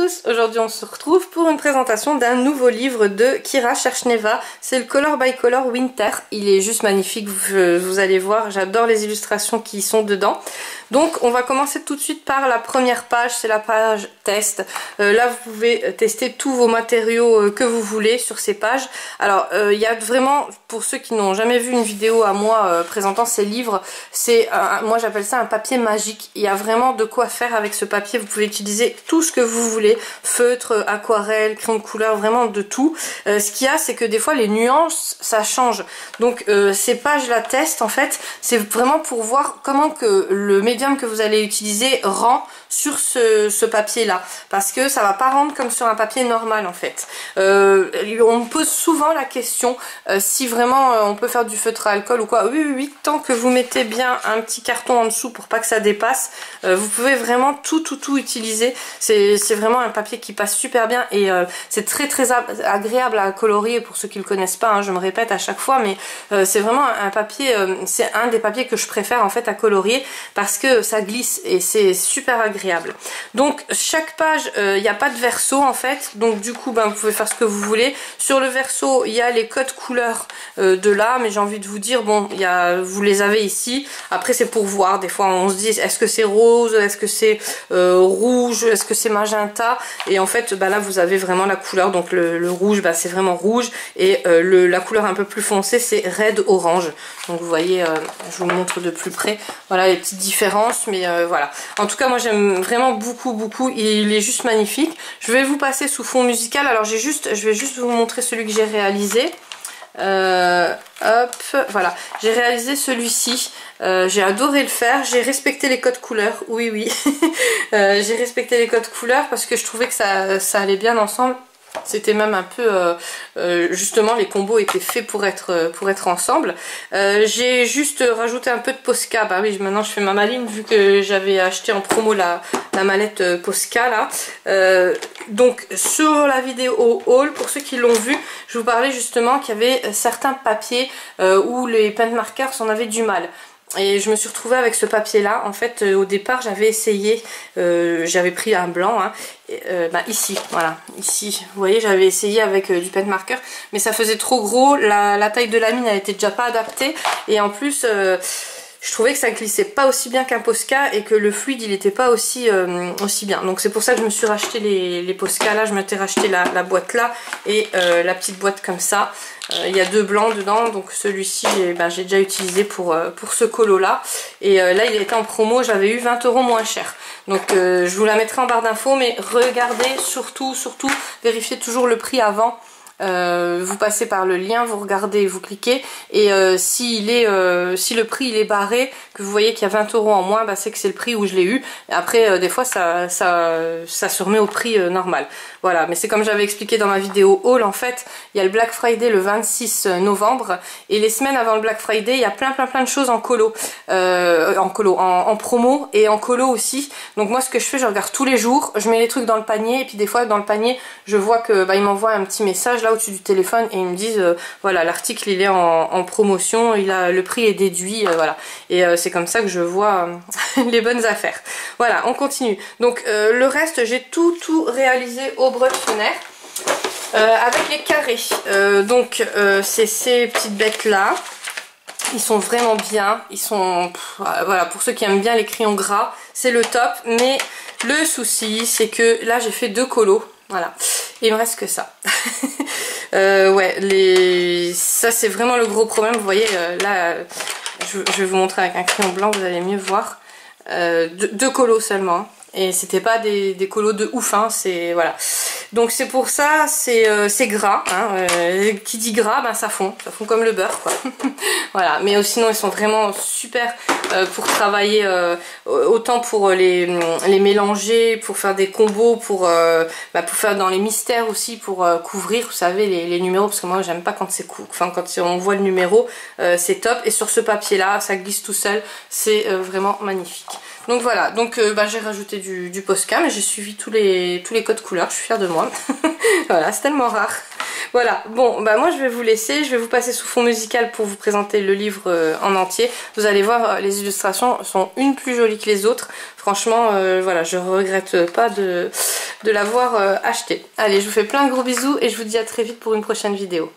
tous, aujourd'hui on se retrouve pour une présentation d'un nouveau livre de Kira Cherchneva, c'est le Color by Color Winter, il est juste magnifique, vous allez voir, j'adore les illustrations qui sont dedans. Donc on va commencer tout de suite par la première page, c'est la page test. Là vous pouvez tester tous vos matériaux que vous voulez sur ces pages. Alors il y a vraiment, pour ceux qui n'ont jamais vu une vidéo à moi présentant ces livres, c'est moi j'appelle ça un papier magique. Il y a vraiment de quoi faire avec ce papier, vous pouvez utiliser tout ce que vous voulez, feutre, aquarelle, crayon de couleur, vraiment de tout. Ce qu'il y a, c'est que des fois les nuances ça change. Donc ces pages la test en fait, c'est vraiment pour voir comment que le médium que vous allez utiliser rend sur ce papier là, parce que ça va pas rendre comme sur un papier normal en fait. On me pose souvent la question si vraiment on peut faire du feutre à alcool ou quoi. Oui, tant que vous mettez bien un petit carton en dessous pour pas que ça dépasse, vous pouvez vraiment tout utiliser. C'est vraiment un papier qui passe super bien et c'est très agréable à colorier pour ceux qui le connaissent pas, hein, je me répète à chaque fois, mais c'est vraiment un papier, c'est un des papiers que je préfère en fait à colorier parce que ça glisse et c'est super agréable. Donc chaque page, il n'y a pas de verso en fait, donc du coup vous pouvez faire ce que vous voulez. Sur le verso il y a les codes couleurs de là, mais j'ai envie de vous dire, bon, vous les avez ici, après c'est pour voir, des fois on se dit est-ce que c'est rose, est-ce que c'est rouge, est-ce que c'est magenta, et en fait là vous avez vraiment la couleur, donc le rouge c'est vraiment rouge, et la couleur un peu plus foncée c'est red orange, donc vous voyez, je vous le montre de plus près, voilà les petites différences, mais voilà, en tout cas moi j'aime vraiment beaucoup, il est juste magnifique. Je vais vous passer sous fond musical, alors je vais juste vous montrer celui que j'ai réalisé. Hop, voilà, j'ai réalisé celui-ci, j'ai adoré le faire, j'ai respecté les codes couleurs, oui. J'ai respecté les codes couleurs parce que je trouvais que ça allait bien ensemble. C'était même un peu justement les combos étaient faits pour être ensemble. J'ai juste rajouté un peu de Posca. Bah oui, maintenant je fais ma maline vu que j'avais acheté en promo la mallette Posca là. Donc sur la vidéo haul, pour ceux qui l'ont vu, je vous parlais justement qu'il y avait certains papiers où les paint markers on avait du mal. Et je me suis retrouvée avec ce papier là. En fait au départ j'avais essayé, j'avais pris un blanc hein, ici, voilà, ici vous voyez, j'avais essayé avec du paint marker, mais ça faisait trop gros, la taille de la mine elle était déjà pas adaptée, et en plus je trouvais que ça glissait pas aussi bien qu'un Posca et que le fluide il était pas aussi bien. Donc c'est pour ça que je me suis racheté les Posca là, je m'étais racheté la boîte là et la petite boîte comme ça. Il y a deux blancs dedans, donc celui-ci j'ai déjà utilisé pour ce colo là, et là il était en promo, j'avais eu 20 € moins cher, donc je vous la mettrai en barre d'infos, mais regardez surtout vérifiez toujours le prix avant. Vous passez par le lien, vous regardez, vous cliquez, et si le prix il est barré, que vous voyez qu'il y a 20 € en moins, c'est que c'est le prix où je l'ai eu. Et après des fois ça se remet au prix normal. Voilà, mais c'est comme j'avais expliqué dans ma vidéo haul, en fait il y a le Black Friday le 26 novembre, et les semaines avant le Black Friday il y a plein de choses en colo, en promo et en colo aussi. Donc moi ce que je fais, je regarde tous les jours, je mets les trucs dans le panier, et puis des fois dans le panier je vois que ils m'envoient un petit message là au-dessus du téléphone et ils me disent voilà, l'article il est en promotion, le prix est déduit, voilà, et c'est comme ça que je vois les bonnes affaires. Voilà, on continue. Donc le reste j'ai tout réalisé au bruttionnaire avec les carrés. Donc c'est ces petites bêtes là, ils sont vraiment bien, ils sont voilà, pour ceux qui aiment bien les crayons gras c'est le top, mais le souci c'est que là j'ai fait 2 colos. Voilà, il me reste que ça. Ouais, ça c'est vraiment le gros problème. Vous voyez, là, je vais vous montrer avec un crayon blanc, vous allez mieux voir. 2 colos seulement, hein. Et c'était pas des colos de ouf, hein, c'est voilà. Donc c'est pour ça, c'est gras, hein, qui dit gras, ça fond comme le beurre quoi. Voilà, mais sinon ils sont vraiment super pour travailler, autant pour les mélanger, pour faire des combos, pour faire dans les mystères aussi, pour couvrir, vous savez, les numéros, parce que moi j'aime pas quand c'est quand on voit le numéro, c'est top. Et sur ce papier là, ça glisse tout seul, c'est vraiment magnifique. Donc voilà, donc j'ai rajouté du Posca, mais j'ai suivi tous les codes couleurs, je suis fière de moi. Voilà, c'est tellement rare. Voilà, bon bah moi je vais vous laisser, je vais vous passer sous fond musical pour vous présenter le livre en entier. Vous allez voir, les illustrations sont une plus jolies que les autres. Franchement, voilà, je regrette pas de l'avoir acheté. Allez, je vous fais plein de gros bisous et je vous dis à très vite pour une prochaine vidéo.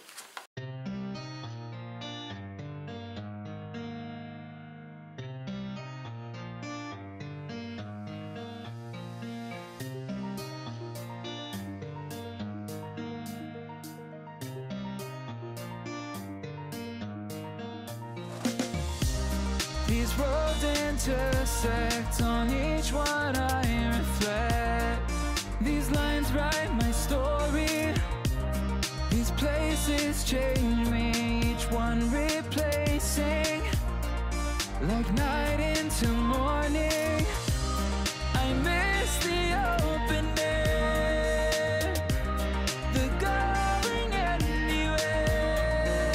These roads intersect, on each one I reflect. These lines write my story. These places change me, each one replacing. Like night into morning, I miss the open air, the going anywhere,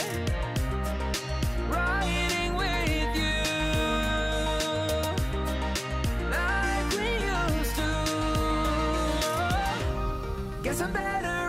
riding with you like we used to. Guess I'm better